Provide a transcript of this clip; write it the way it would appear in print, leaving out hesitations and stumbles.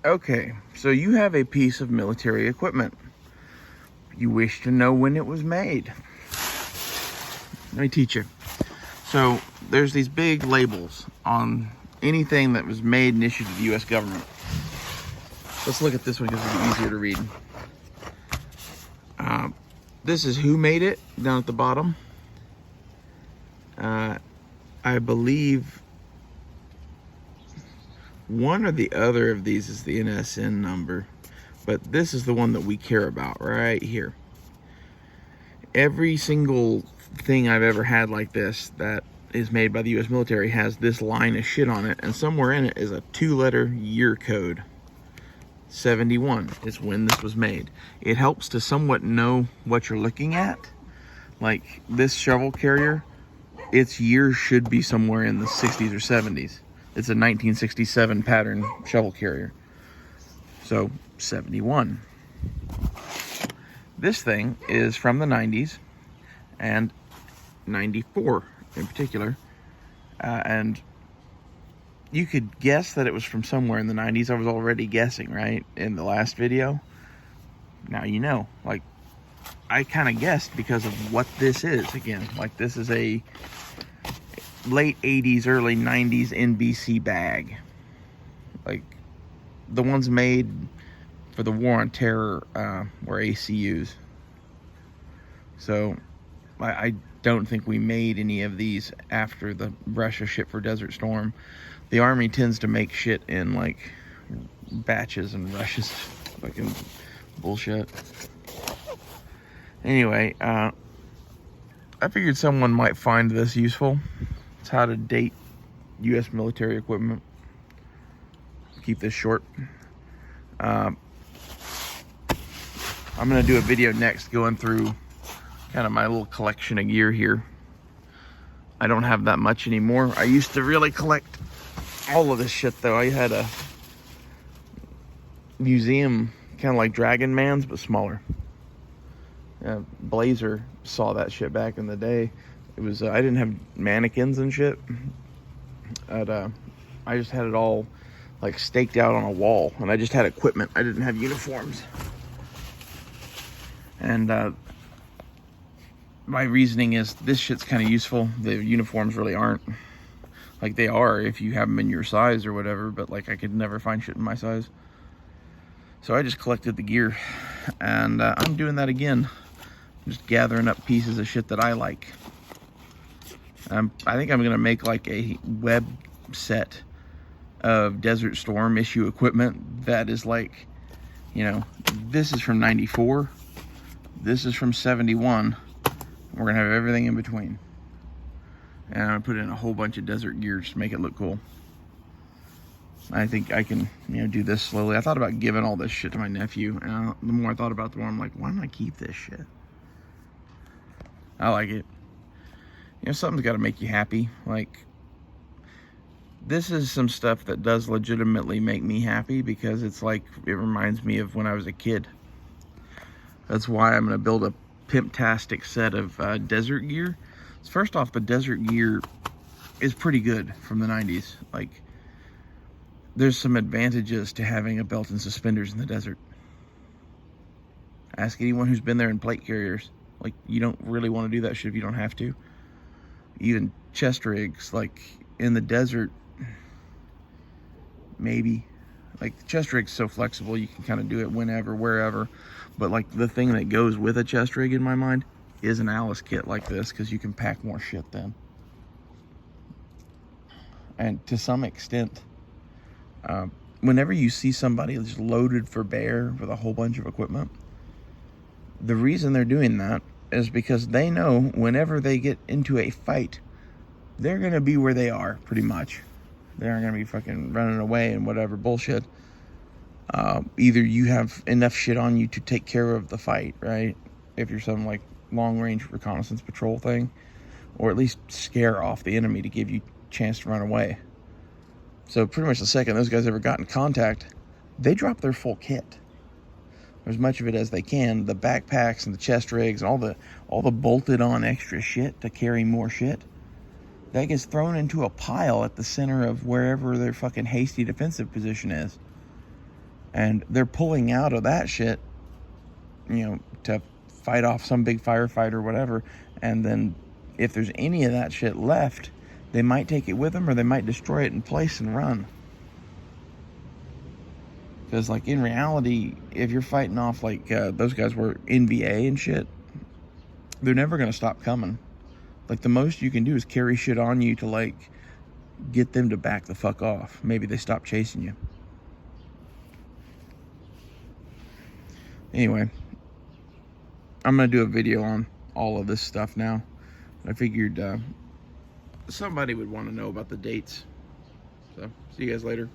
Okay, so you have a piece of military equipment. You wish to know when it was made. Let me teach you. So there's these big labels on anything that was made and issued to the U.S. government. Let's look at this one because it'll be easier to read. This is who made it down at the bottom. I believe one or the other of these is the NSN number, but this is the one that we care about right here. Every single thing I've ever had like this that is made by the U.S. military has this line of shit on it, and somewhere in it is a 2-letter year code. 71 is when this was made. It helps to somewhat know what you're looking at. Like this shovel carrier, its year should be somewhere in the 60s or 70s. It's a 1967 pattern shovel carrier. So 71. This thing is from the 90s and 94 in particular. And you could guess that it was from somewhere in the 90s. I was already guessing, right? In the last video. Now you know. Like, I kind of guessed because of what this is. Again, like this is a late 80s, early 90s NBC bag. Like, the ones made for the War on Terror were ACUs. So, I don't think we made any of these after the Russia shit for Desert Storm. The Army tends to make shit in, like, batches and rushes. Fucking bullshit. Anyway, I figured someone might find this useful. It's how to date U.S. military equipment. Keep this short. I'm going to do a video next going through kind of my little collection of gear here. I don't have that much anymore. I used to really collect all of this shit, though. I had a museum, kind of like Dragon Man's, but smaller. Blazer saw that shit back in the day. It was I didn't have mannequins and shit. I just had it all like staked out on a wall, and I just had equipment. I didn't have uniforms. And my reasoning is this shit's kind of useful. The uniforms really aren't. Like, they are if you have them in your size or whatever, but like I could never find shit in my size. So I just collected the gear, and I'm doing that again. I'm just gathering up pieces of shit that I like. I think I'm gonna make like a web set of Desert Storm issue equipment that is like, you know, this is from 94, this is from 71. We're gonna have everything in between, and I'm gonna put in a whole bunch of desert gear just to make it look cool. I think I can, you know, do this slowly. I thought about giving all this shit to my nephew, and the more I thought about it, the more I'm like, why don't I keep this shit? I like it. You know, something's got to make you happy. Like, this is some stuff that does legitimately make me happy because it's like, it reminds me of when I was a kid. That's why I'm going to build a pimp-tastic set of desert gear. First off, the desert gear is pretty good from the 90s. Like, there's some advantages to having a belt and suspenders in the desert. Ask anyone who's been there in plate carriers. Like, you don't really want to do that shit if you don't have to. Even chest rigs, like, in the desert, maybe. Like, the chest rig's so flexible, you can kind of do it whenever, wherever. But, like, the thing that goes with a chest rig, in my mind, is an Alice kit like this, because you can pack more shit then. And to some extent, whenever you see somebody that's loaded for bear with a whole bunch of equipment, the reason they're doing that is because they know whenever they get into a fight, they're going to be where they are, pretty much. They aren't going to be fucking running away and whatever bullshit. Either you have enough shit on you to take care of the fight, right? If you're some, like, long-range reconnaissance patrol thing. Or at least scare off the enemy to give you a chance to run away. So pretty much the second those guys ever got in contact, they drop their full kit. As much of it as they can, the backpacks and the chest rigs and all the bolted on extra shit to carry more shit, that gets thrown into a pile at the center of wherever their fucking hasty defensive position is. And they're pulling out of that shit, to fight off some big firefight or whatever. And then if there's any of that shit left, they might take it with them, or they might destroy it in place and run. Because, like, in reality, if you're fighting off, like, those guys were NVA and shit, they're never going to stop coming. Like, the most you can do is carry shit on you to, like, get them to back the fuck off. Maybe they stop chasing you. Anyway, I'm going to do a video on all of this stuff now. I figured somebody would want to know about the dates. So, see you guys later.